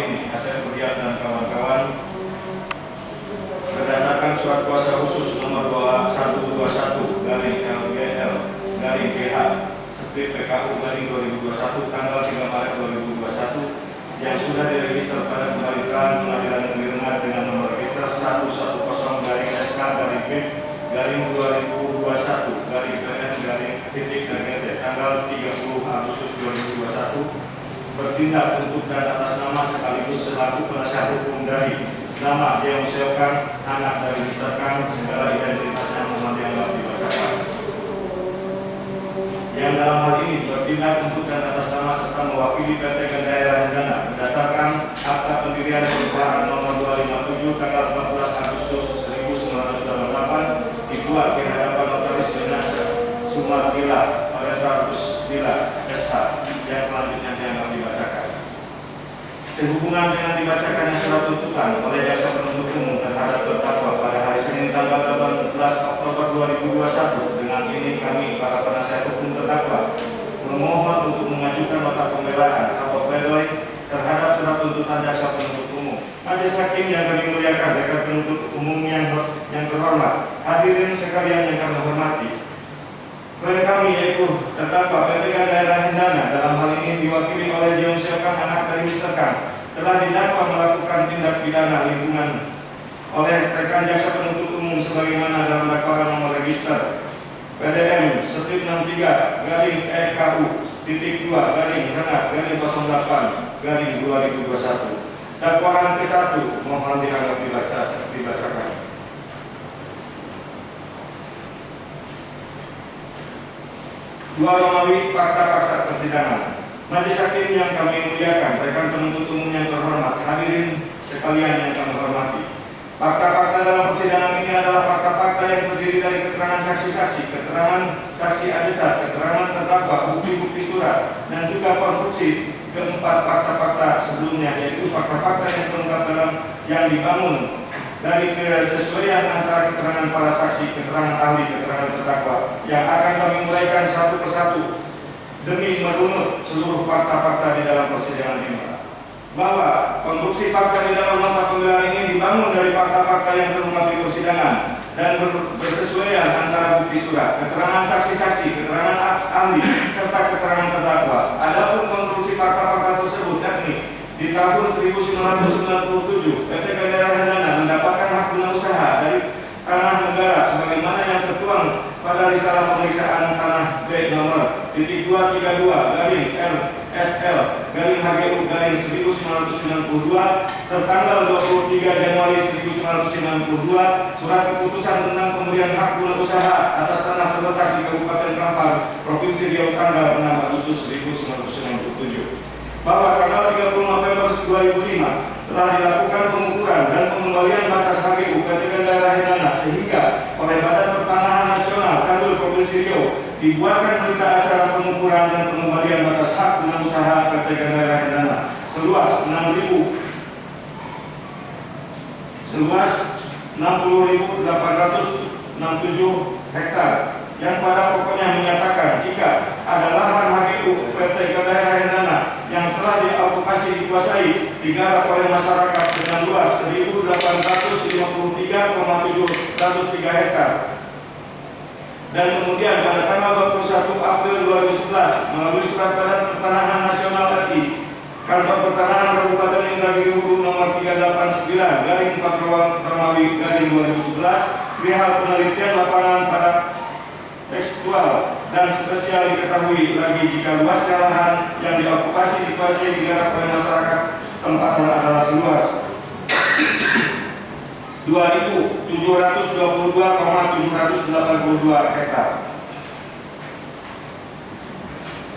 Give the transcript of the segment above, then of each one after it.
ini, Asep Budiat dan kawan-kawan, berdasarkan surat kuasa khusus nomor 2121/LGL/GH Split PKU 2021 tanggal 3 Maret 2021 yang sudah diregister pada Pengadilan Negeri Rengat dengan nomor register 110/2021/PN/GT tanggal 30 Agustus 2021 bertindak untuk dan atas nama sekaligus selaku penasihat hukum dari nama Jeong Seo Kang, anak dari Mr. Kang, segala identitasnya mohon dianggap dibacakan. Yang dalam hal ini bertindak untuk dan atas nama serta mewakili PT Gandaria Hendana berdasarkan akta pendirian perusahaan nomor 257 tanggal 14 Agustus 1988 dibuat di hadapan Notaris Jenazah Sumartila Paretarus Dila SH yang selanjutnya dianggap dibacakan. Sehubungan dengan dibacakannya surat tuntutan oleh jaksa penuntut umum terhadap terdakwa pada hari Senin tanggal 18 Oktober 2021, dengan ini kami para penasihat hukum terdakwa memohon untuk mengajukan nota pembelaan atau pledoi terhadap surat tuntutan jaksa penuntut umum. Majelis hakim yang kami muliakan, rekan penuntut umum yang terhormat, hadirin sekalian yang kami hormati. Klien kami yaitu terdakwa PT Gandaria Hendana dalam hal ini diwakili oleh Jeong Seo Kang, anak dari Mr. Kang, telah didakwa melakukan tindak pidana lingkungan oleh rekan jaksa penuntut umum sebagaimana dalam dakwaan nomor register PDM 163-2-Rengat-08-2021. Dakwaan ke-1 mohon dianggap dibacakan. Dua, melalui fakta paksa persidangan. Majelis hakim yang kami muliakan, rekan penuntut umum yang terhormat, hadirin sekalian yang kami hormati. Fakta-fakta dalam persidangan ini adalah fakta-fakta yang terdiri dari keterangan saksi-saksi, keterangan saksi adecat, keterangan terdakwa, bukti-bukti surat, dan juga konstruksi keempat fakta-fakta sebelumnya, yaitu fakta-fakta yang terungkap dalam yang dibangun dari kesesuaian antara keterangan para saksi, keterangan ahli, keterangan terdakwa, yang akan kami uraikan satu persatu demi merunut seluruh fakta-fakta di dalam persidangan ini. Bahwa konstruksi fakta di dalam nota pembelaan ini dibangun dari fakta-fakta yang terungkap di persidangan dan bersesuaian antara bukti surat, keterangan saksi-saksi, keterangan ahli, serta keterangan terdakwa. Adapun konstruksi fakta-fakta tersebut yakni di tahun 1997 PT Gandaria Hendana mendapatkan hak guna usaha dari tanah negara sebagaimana yang tertuang pada risalah pemeriksaan tanah B nomor 232-LSL-HGU-1992 tertanggal 23 Januari 1992, surat keputusan tentang pemberian hak guna usaha atas tanah terletak di Kabupaten Kampar, Provinsi Riau tanggal 6 Agustus 1997. Bahwa tanggal 30 November 2005 telah dilakukan pengukuran dan pengembalian batas HGU PT Gandaria Hendana sehingga oleh Badan Pertanahan Nasional Kanwil Provinsi Riau dibuatkan berita acara pengukuran dan pengembalian batas hak guna usaha PT Gandaria Hendana seluas 60.867 hektar yang pada pokoknya menyatakan jika ada lahan HGU PT Gandaria Hendana yang telah diokupasi dikuasai digarap oleh masyarakat dengan luas 1.853,703 hektar. Dan kemudian pada tanggal 21 April 2011 melalui surat Badan Pertanahan Nasional RI, Kantor Pertanahan Kabupaten Indragiri Hulu nomor 389/4 perihal penelitian lapangan pada tekstual dan spesial diketahui lagi jika luasnya lahan yang diokupasi dikuasai digarap oleh masyarakat tempatan adalah seluas 2.722,782 hektar.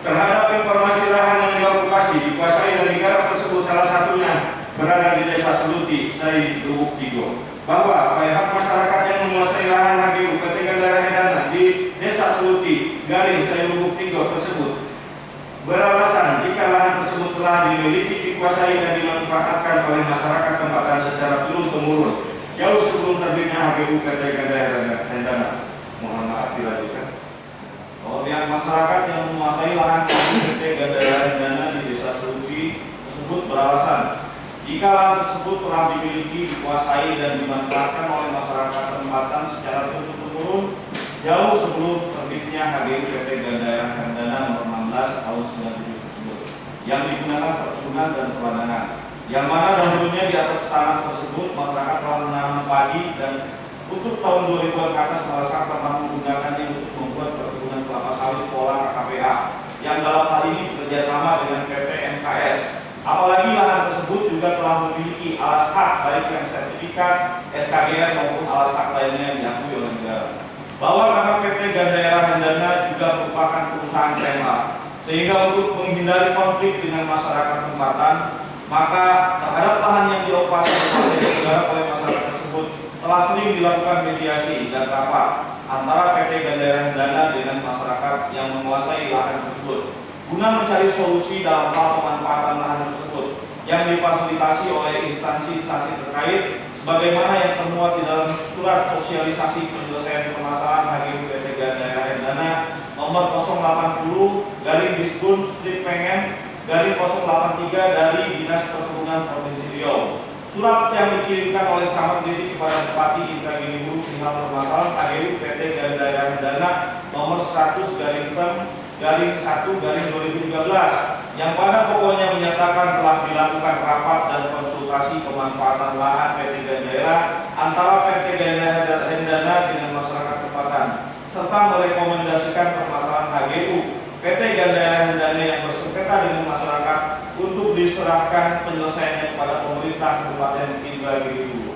Terhadap informasi lahan yang diokupasi dikuasai dan digarap tersebut salah satunya berada di Desa Seluti, Sai Lubuk Tigo, bahwa pihak masyarakat yang menguasai lahan HGU PT Gandaria Hendana di Desa Seluti, Sai Lubuk Tigo tersebut beralasan jika lahan tersebut telah dimiliki, dikuasai dan dimanfaatkan oleh masyarakat tempatan secara turun-temurun jauh sebelum terbitnya HGU PT Gandaria Hendana. Mohon maaf dilanjutkan. Pihak masyarakat yang menguasai lahan PT Gandaria Hendana di Desa Seluti tersebut beralasan Jika lahan tersebut telah dimiliki, dikuasai, dan dimanfaatkan oleh masyarakat tempatan secara turun-temurun jauh sebelum terbitnya HGU PT Gandaria Hendana Nomor 16 tahun 97 tersebut, yang digunakan perkebunan dan pertanian, yang mana dahulunya di atas tanah tersebut masyarakat telah menanam padi dan untuk tahun 2000 ke atas masyarakat telah menggunakannya untuk membuat perkebunan kelapa sawit pola KKPA, yang dalam hal ini bekerjasama dengan PT MKS. Apalagi lahan tersebut juga telah memiliki alas hak baik yang sertifikat, SKGR maupun alas hak lainnya yang diakui oleh negara. Bahwa karena PT Gandaria Hendana juga merupakan perusahaan PMA, sehingga untuk menghindari konflik dengan masyarakat tempatan, maka terhadap lahan yang dioperasi oleh negara oleh masyarakat tersebut telah sering dilakukan mediasi dan rapat antara PT Gandaria Hendana dengan masyarakat yang menguasai lahan tersebut, guna mencari solusi dalam hal pemanfaatan lahan tersebut yang difasilitasi oleh instansi-instansi terkait sebagaimana yang termuat di dalam surat sosialisasi penyelesaian permasalahan HGU PT Gandaria Hendana nomor 080-Dispun/Pengen-083 dari Dinas Perkebunan Provinsi Riau. Surat yang dikirimkan oleh Camat Dedik kepada Bupati Indra Giri Hulu perihal permasalahan HGU PT Gandaria Hendana nomor 100/1/2013 yang pada pokoknya menyatakan telah dilakukan rapat dan konsultasi pemanfaatan lahan PT Gandaria antara PT Gandaria Hendana dengan masyarakat tempatan, serta merekomendasikan permasalahan HGU PT Gandaria Hendana yang bersengketa dengan masyarakat untuk diserahkan penyelesaiannya kepada pemerintah Kabupaten Indra Giri Hulu.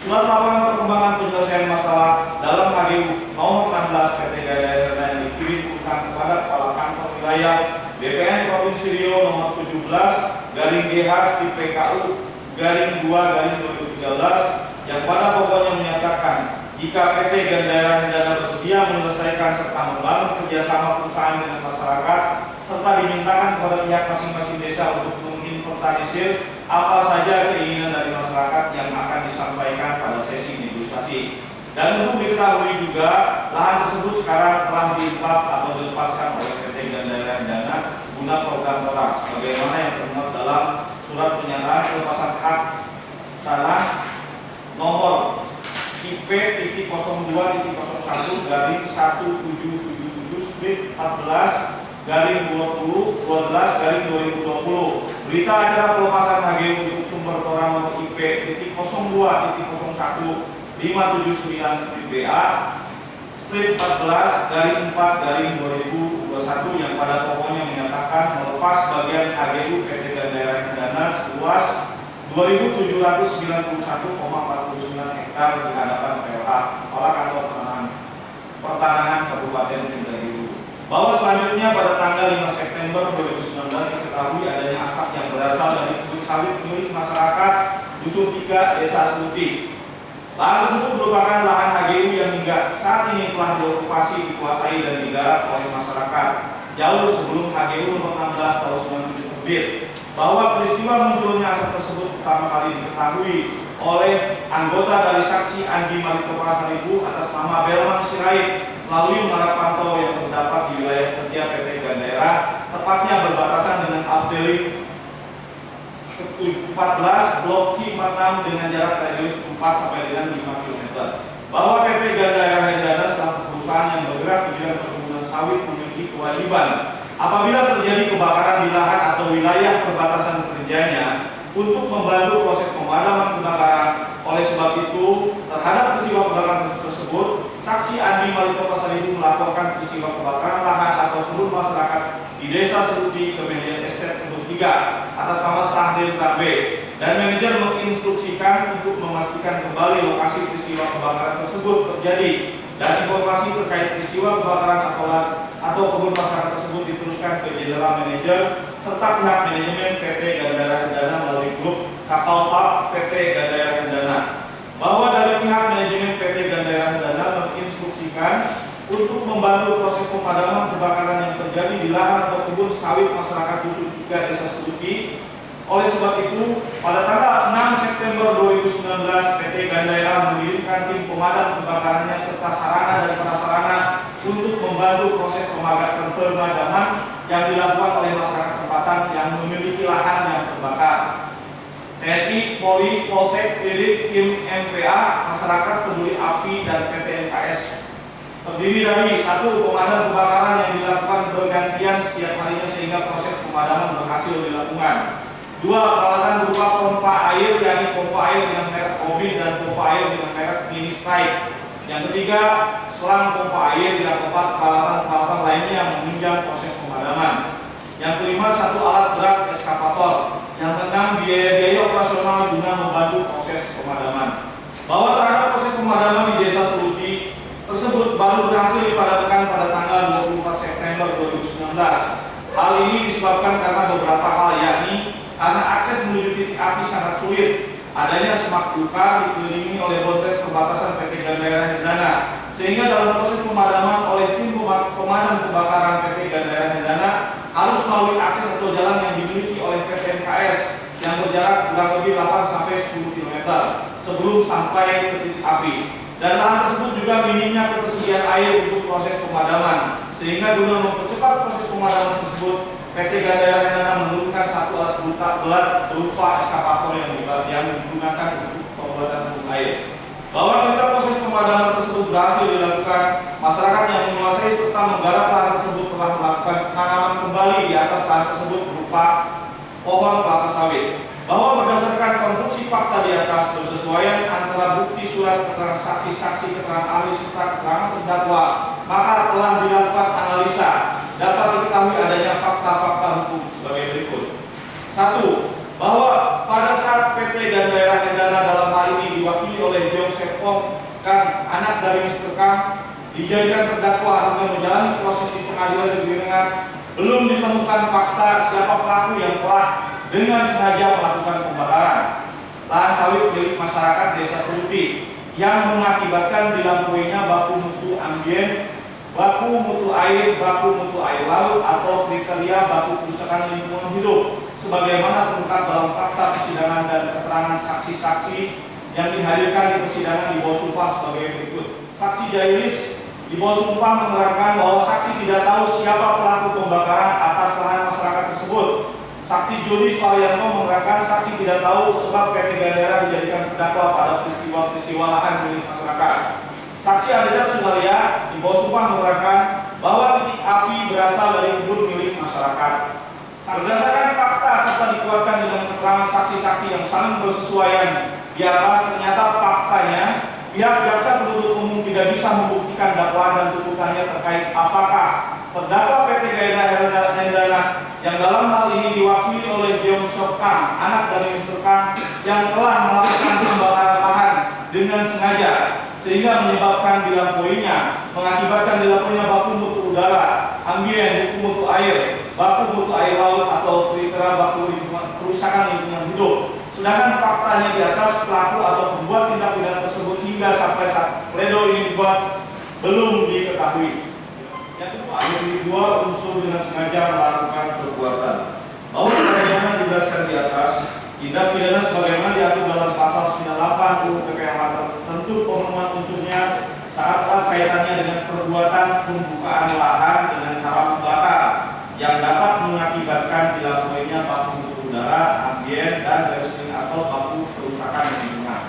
Surat laporan perkembangan penyelesaian masalah dalam HGU nomor 16 PT Gandaria Hendana yang dikirim perusahaan kepada Kepala Kantor Wilayah BPN Provinsi Riau nomor 17/GH/PPKU/2/2013 yang pada pokoknya menyatakan jika PT Gandaria Hendana bersedia menyelesaikan serta membangun kerjasama perusahaan dengan masyarakat serta dimintakan kepada pihak masing-masing desa untuk menginventarisir apa saja keinginan dari masyarakat yang akan disampaikan pada sesi negosiasi. Dan untuk diketahui juga lahan tersebut sekarang telah diimport atau dilepaskan oleh PT Gandaria Hendana guna program total sebagaimana yang termuat dalam surat pernyataan pelepasan hak tanah nomor IP.021-17/14/20/2020 berita acara pelepasan HGU untuk sumber toran nomor IP.02.01-579-BA strip 14/4/2021 yang pada pokoknya menyatakan melepas bagian HGU PT Gandaria Hendana seluas 2.791,49 hektar di hadapan PLH Kepala Kantor Pertanahan Kabupaten Indra Giri Hulu. Bahwa selanjutnya pada tanggal 5 September 2019 diketahui adanya asap yang berasal dari pabrik sawit milik masyarakat Dusun 3 Desa Seluti. Lahan tersebut merupakan lahan HGU yang hingga saat ini telah diokupasi, dikuasai dan digarap oleh masyarakat jauh sebelum HGU nomor 16 tahun 97 terbit. Bahwa peristiwa munculnya asap tersebut pertama kali diketahui oleh anggota dari saksi Andi Malikopra Haribu atas nama Belman Sirait melalui menara pantau yang terdapat di wilayah kerja PT Gandaria, tepatnya berbatasan dengan Abdeling 14 Blok K46 dengan jarak radius 4 sampai dengan 5 km. Bahwa PT Gandaria Hendana selaku perusahaan yang bergerak di bidang perkebunan sawit memiliki kewajiban apabila terjadi kebakaran di lahan atau wilayah perbatasan kerjanya untuk membantu proses pemadaman kebakaran. Oleh sebab itu, terhadap peristiwa kebakaran tersebut, saksi Andi Malikopra Haribu melaporkan peristiwa kebakaran lahan atau seluruh masyarakat di Desa Seluti ke manajer estate untuk 3 atas nama Sahril KB, dan manajer menginstruksikan untuk memastikan kembali lokasi peristiwa kebakaran tersebut terjadi dan informasi terkait peristiwa kebakaran atau kebun masyarakat tersebut diteruskan ke General Manager serta pihak manajemen PT Gandaria Hendana melalui grup Kapal PT Gandaria Hendana. Bahwa dari pihak manajemen PT Gandaria Hendana menginstruksikan untuk membantu proses pemadaman kebakaran yang terjadi di lahan atau kebun sawit masyarakat Dusun 3 Desa Seluti. Oleh sebab itu, pada tanggal 6 September 2019, PT Gandaria mengirimkan tim pemadam kebakarannya serta sarana dan prasarana untuk membantu proses pemadaman yang dilakukan oleh masyarakat tempatan yang memiliki lahan yang terbakar. TNI, Polri, Polsek, Lirik, tim MPA, Masyarakat Peduli Api, dan PT NKS. Terdiri dari 1. Pemadam kebakaran yang dilakukan bergantian setiap harinya sehingga proses pemadaman berhasil dilakukan. 2. Peralatan berupa pompa air, yakni pompa air dengan merek Obin dan pompa air dengan merek Mini Strike. Yang ketiga, selang pompa air. Yang keempat, peralatan-peralatan lainnya yang menunjang proses pemadaman. Yang kelima, 1 alat berat eskavator. Yang keenam, biaya-biaya operasional guna membantu proses pemadaman. Bahwa terhadap proses pemadaman di Desa Seluti tersebut baru berhasil dipadamkan pada tanggal 24 September 2019. Hal ini disebabkan karena beberapa hal, yakni karena akses menuju titik api sangat sulit, adanya semak belukar dikelilingi oleh bontes perbatasan PT Gandaria Hendana, sehingga dalam proses pemadaman oleh tim pemadam kebakaran PT Gandaria Hendana harus melalui akses atau jalan yang dimiliki oleh PT NKS yang berjarak kurang lebih 8-10 km sebelum sampai ke titik api. Dan lahan tersebut juga minimnya ketersediaan air untuk proses pemadaman, sehingga guna mempercepat proses pemadaman tersebut, PT Gandaria Hendana menurunkan 1 alat berat berupa eskavator yang digunakan untuk pembuatan tabung air. Bahwa ketika proses pemadaman tersebut berhasil dilakukan, masyarakat yang menguasai serta menggarap lahan tersebut telah melakukan penanaman kembali di atas lahan tersebut berupa pohon kelapa sawit. Bahwa berdasarkan konstruksi fakta di atas, bersesuaian antara bukti surat keterangan saksi-saksi, keterangan ahli serta keterangan terdakwa, maka telah dilakukan analisa. Dapat diketahui adanya fakta-fakta hukum sebagai berikut. 1. Bahwa pada saat PT Gandaria Hendana dalam hal ini diwakili oleh Jong Sepong Kang, anak dari Mr. Kang, dijadikan terdakwa hingga menjalani proses di pengadilan negeri Rengat, belum ditemukan fakta siapa pelaku yang telah dengan sengaja melakukan pembakaran lahan sawit milik masyarakat Desa Seluti yang mengakibatkan dilampuinya baku mutu ambien, baku mutu air laut atau kriteria baku kerusakan lingkungan hidup sebagaimana terungkap dalam fakta persidangan dan keterangan saksi-saksi yang dihadirkan di persidangan di bawah sumpah sebagai berikut. Saksi Jailis di bawah sumpah menerangkan bahwa saksi tidak tahu siapa pelaku pembakaran atas lahan masyarakat tersebut. Saksi Jody Suharyanto menerangkan saksi tidak tahu sebab PT Gandaria dijadikan terdakwa pada peristiwa lahan milik masyarakat. Saksi Adhijat Sumaria di bawah sumpah menerangkan bahwa titik api berasal dari kebun milik masyarakat. Berdasarkan fakta serta dikuatkan dengan keterangan saksi-saksi yang saling bersesuaian di atas, ternyata faktanya pihak jaksa penuntut umum tidak bisa membuktikan dakwaan dan tuntutannya terkait apakah terdakwa PT Gandaria Hendana yang dalam hal ini diwakili oleh Jeong Sok Kang, anak dari Mr. Kang, yang telah melakukan pembakaran lahan dengan sengaja sehingga menyebabkan dilampuinya, mengakibatkan dilampuinya baku mutu udara, ambien, baku mutu air, baku mutu air laut atau kriteria baku kerusakan lingkungan hidup. Sedangkan faktanya di atas, pelaku atau pembuat tindak pidana tersebut hingga sampai saat pledoi ini dibuat belum diketahui. Yang kedua, unsur dengan sengaja melakukan perbuatan. Bahwa sebagaimana dijelaskan di atas, tindak pidana sebagaimana diatur dalam pasal 98 UU PPH tentu pemenuhan unsurnya saat erat kaitannya dengan perbuatan pembukaan lahan dengan cara membakar yang dapat mengakibatkan dilakukannya baku mutu udara, ambien, dan garis miring atau baku kerusakan lingkungan.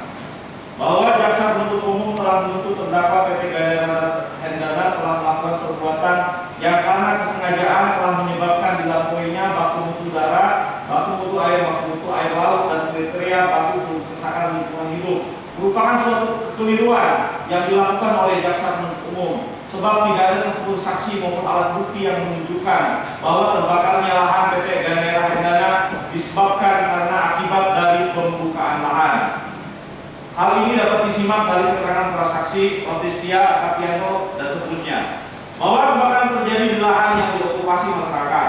Bahwa jaksa penuntut umum telah menuntut terdakwa PT Gandaria Hendana telah melakukan perbuatan yang karena kesengajaan telah menyebabkan dilampuinya baku mutu udara, baku mutu air laut, dan kriteria baku kerusakan lingkungan hidup merupakan suatu kekeliruan yang dilakukan oleh jaksa penuntut umum, sebab tidak ada satupun saksi maupun alat bukti yang menunjukkan bahwa terbakarnya lahan PT Gandaria Hendana disebabkan karena akibat dari pembukaan lahan. Hal ini dapat disimak dari keterangan para saksi, Rotistia, Kapiano, dan seterusnya. Bahwa kebakaran terjadi di lahan yang diokupasi masyarakat.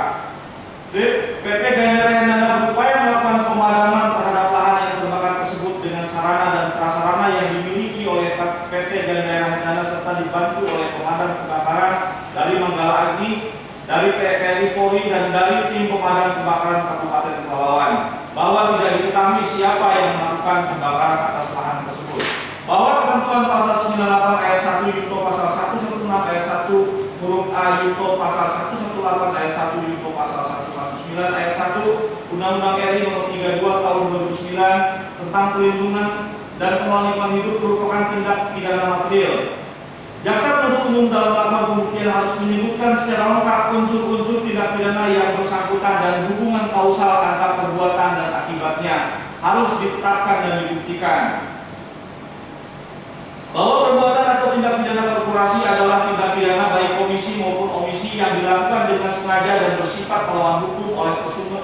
PT Gandaria Hendana berupaya melakukan pemadaman terhadap lahan yang terbakar tersebut dengan sarana dan prasarana yang dimiliki oleh PT Gandaria Hendana serta dibantu oleh pemadam kebakaran dari Manggala Agni, dari TNI Polri, dan dari tim pemadam kebakaran Kabupaten Pelalawan. Bahwa tidak diketahui siapa yang melakukan pembakaran atas lahan tersebut. Bahwa ketentuan pasal 98 ayat 1 Yunto pasal 116 ayat 1 huruf A Yunto pasal 118 ayat 1 Yunto pasal 119 ayat 1 Undang-Undang Undang-Undang RI Nomor 32 Tahun 2009 tentang Perlindungan dan Pengelolaan Lingkungan Hidup merupakan tindak pidana material. Jaksa penuntut umum dalam melakukan pembuktian harus menyebutkan secara lengkap unsur-unsur tindak pidana yang bersangkutan dan hubungan kausal antar perbuatan dan akibatnya harus ditetapkan dan dibuktikan. Bahwa perbuatan atau tindak pidana korporasi adalah tindak pidana baik komisi maupun omisi yang dilakukan dengan sengaja dan bersifat melawan hukum oleh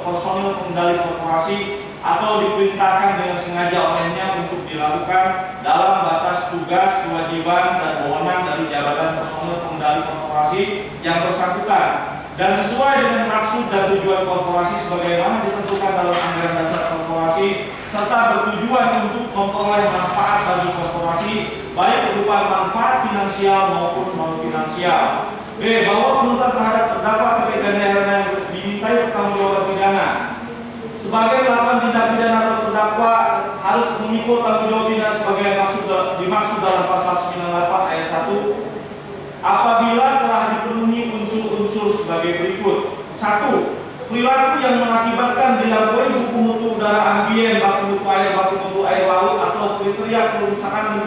personil pengendali korporasi atau diperintahkan dengan sengaja olehnya untuk dilakukan dalam batas tugas, kewajiban, dan wewenang dari jabatan personil pengendali korporasi yang bersangkutan dan sesuai dengan maksud dan tujuan korporasi sebagaimana ditentukan dalam anggaran dasar korporasi serta bertujuan untuk memperoleh manfaat bagi korporasi baik berupa manfaat finansial maupun non finansial. B. Bahwa penuntutan terhadap terdakwa PP Gandaria yang dimintai pertanggungjawaban pidana sebagai melakukan tindak pidana atau terdakwa harus memikul tanggung jawab pidana sebagai dimaksud dalam pasal 98 ayat 1 apabila telah dipenuhi unsur-unsur sebagai berikut. 1. Perilaku yang mengakibatkan dilampaui hukum mutu udara ambien, baku mutu air laut atau kriteria kerusakan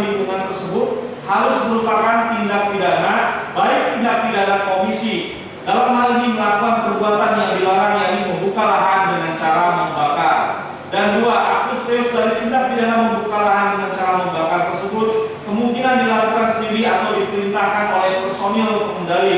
lingkungan tersebut harus merupakan tindak pidana, baik tindak pidana komisi dalam hal ini melakukan perbuatan yang dilarang, yakni membuka lahan dengan cara membakar. Dan 2. Aktus reus dari tindak pidana membuka lahan dengan cara membakar tersebut kemungkinan dilakukan sendiri atau diperintahkan oleh personil pengendali,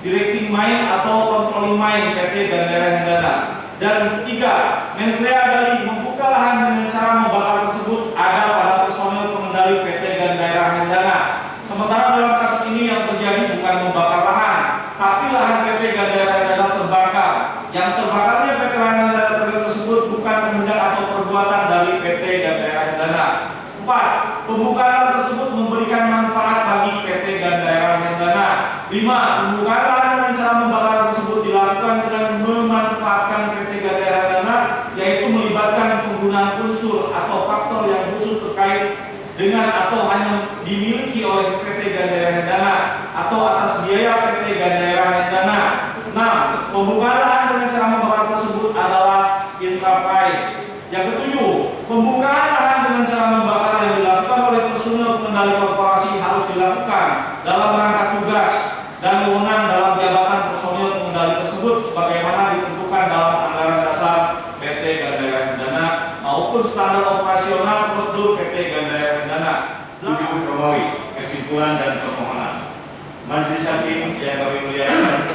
directing mine atau controlling mine PT Gandaria Hendana. Dan 3. Mens rea dari membuka lahan dengan cara membakar tersebut ada pada personil pengendali PT Gandaria Hendana. Sementara dalam kasus ini yang terjadi bukan membakar lahan, tapi lahan PT Gandaria Hendana terbakar. Yang terbakarnya PT Gandaria Hendana tersebut bukan kehendak atau perbuatan dari PT Gandaria Hendana. 4. Pembukaan tersebut memberikan manfaat bagi PT Gandaria Hendana. 5. Pembukaan lahan dengan cara membakar tersebut dilakukan dengan memanfaatkan PT Gandaria Hendana, yaitu melibatkan penggunaan unsur atau faktor yang khusus terkait dengan atau hanya dimiliki oleh PT Gandaria Hendana atau atas biaya PT Gandaria Hendana. 6. Pembukaan lahan dengan cara membakar tersebut adalah enterprise. Yang ketujuh, pembukaan lahan dengan cara membakar yang dilakukan oleh personil pengendali korporasi harus dilakukan dalam rangka tugas dan wewenang dalam jabatan personil pengendali tersebut sebagaimana ditentukan dalam anggaran dasar PT Gandaria Hendana maupun standar operasional prosedur PT Gandaria Hendana. 7. Romawi, kesimpulan dan permohonan. Majelis Hakim yang kami muliakan,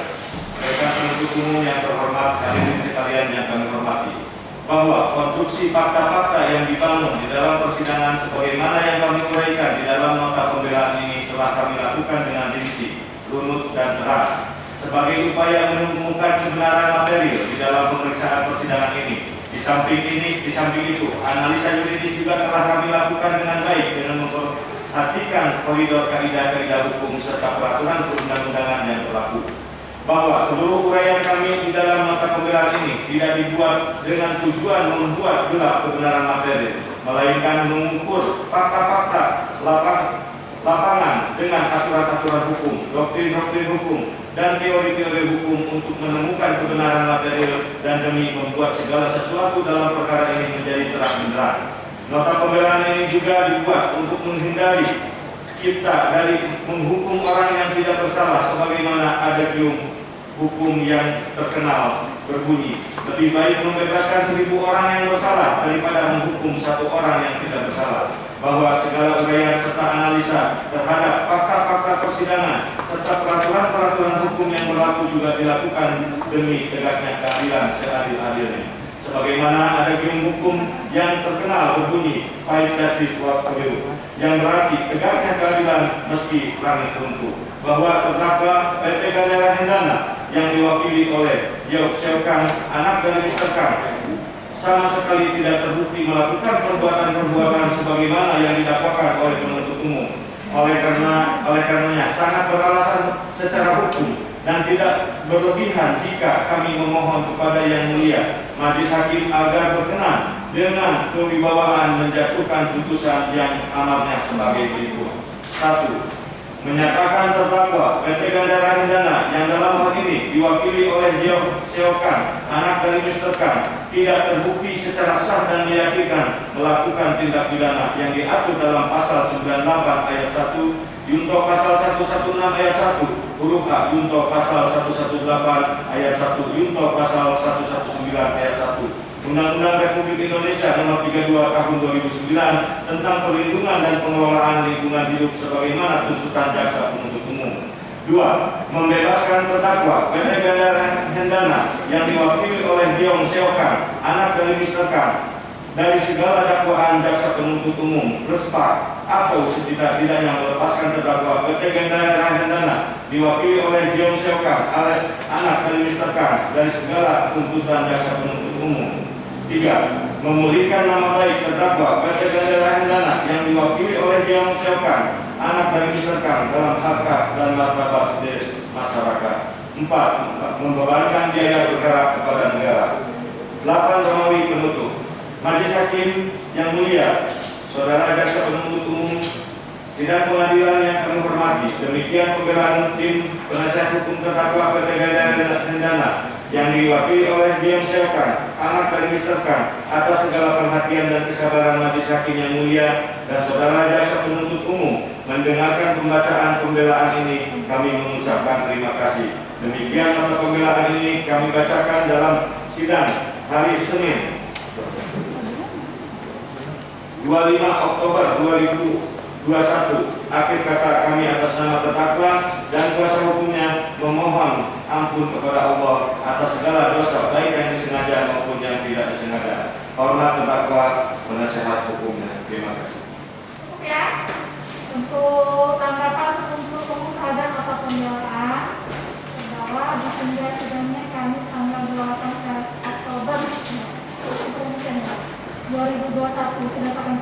rekan penuntut umum yang terhormat, hadirin sekalian yang kami hormati, bahwa konstruksi fakta-fakta yang dibangun di dalam persidangan sebagaimana yang kami uraikan di dalam nota pembelaan ini telah kami lakukan dengan rinci, runut, dan terang sebagai upaya menemukan kebenaran material di dalam pemeriksaan persidangan ini. Di samping itu, analisa yuridis juga telah kami lakukan dengan baik dengan memperhatikan koridor kaidah-kaidah hukum serta peraturan perundang-undangan yang berlaku. Bahwa seluruh uraian kami di dalam nota pembelaan ini tidak dibuat dengan tujuan membuat gelap kebenaran materi, melainkan mengukur fakta-fakta lapangan dengan aturan-aturan hukum, doktrin-doktrin hukum, dan teori-teori hukum untuk menemukan kebenaran material dan demi membuat segala sesuatu dalam perkara ini menjadi terang benderang. Nota pembelaan ini juga dibuat untuk menghindari kita dari menghukum orang yang tidak bersalah sebagaimana ada hukum yang terkenal berbunyi, lebih baik membebaskan 1000 orang yang bersalah daripada menghukum 1 orang yang tidak bersalah. Bahwa segala uraian serta analisa terhadap fakta-fakta persidangan serta peraturan-peraturan hukum yang berlaku juga dilakukan demi tegaknya keadilan seadil-adilnya. Sebagaimana ada hukum yang terkenal berbunyi fight justice for all, yang berarti tegaknya keadilan meski langit runtuh. Bahwa terdakwa PT Gandaria Hendana yang diwakili oleh Yop Syekang, anak dari Mr. Kang, sama sekali tidak terbukti melakukan perbuatan-perbuatan sebagaimana yang didakwakan oleh penuntut umum. Oleh karenanya sangat beralasan secara hukum dan tidak berlebihan jika kami memohon kepada Yang Mulia Majelis Hakim agar berkenan dengan kewibawaan menjatuhkan putusan yang amarnya sebagai berikut. 1. Menyatakan terdakwa PT Gandara Hendana yang dalam hal ini diwakili oleh Yong Seo Kang, anak dari Mr. Kang, tidak terbukti secara sah dan meyakinkan melakukan tindak pidana yang diatur dalam pasal 98 ayat 1, Junto pasal 116 ayat 1, huruf A, Junto pasal 118 ayat 1, Junto pasal 119 ayat 1. Undang-Undang Republik Indonesia Nomor 32 Tahun 2009 tentang perlindungan dan pengelolaan lingkungan hidup sebagaimana tuntutan jaksa penuntut umum. 2. Membebaskan terdakwa PT Gandara Hendana yang diwakili oleh Yong Seo Kang, anak dari Mr. Kang, dari segala dakwaan jaksa penuntut umum plus part atau setidak-tidaknya melepaskan terdakwa PT Gandara Hendana diwakili oleh Yong Seo Kang, anak dari Mr. Kang, dari segala tuntutan jaksa penuntut umum. 3. Memulihkan nama baik terdakwa PT Gandara Hendana yang diwakili oleh Yong Seo Kang, anak dari Mr. Kang, dalam harkat dan martabat di masyarakat. 4. Membebankan biaya perkara kepada negara. 8. Romawi penutup. Majelis Hakim yang mulia, Saudara Jaksa Penuntut Umum, sidang pengadilan yang kami hormati, demikian pembelaan tim penasihat hukum terdakwa PT Gandara Hendana yang diwakili oleh Yong Seo Kang, anak dari Mr. Kang, atas segala perhatian dan kesabaran Majelis Hakim yang mulia dan Saudara Jaksa Penuntut Umum mendengarkan pembacaan pembelaan ini, kami mengucapkan terima kasih. Demikian nota pembelaan ini kami bacakan dalam sidang hari Senin 25 Oktober 2021. Akhir kata kami atas nama terdakwa dan kuasa hukumnya memohon ampun kepada Allah atas segala dosa baik yang disengaja maupun yang tidak disengaja. Hormat terdakwa, penasihat hukumnya. Terima kasih. Cukup ya. Untuk tanggapan penuntut umum terhadap nota pembelaan terdakwa di sidangnya Kamis tanggal 8 Oktober 2021 sidang akan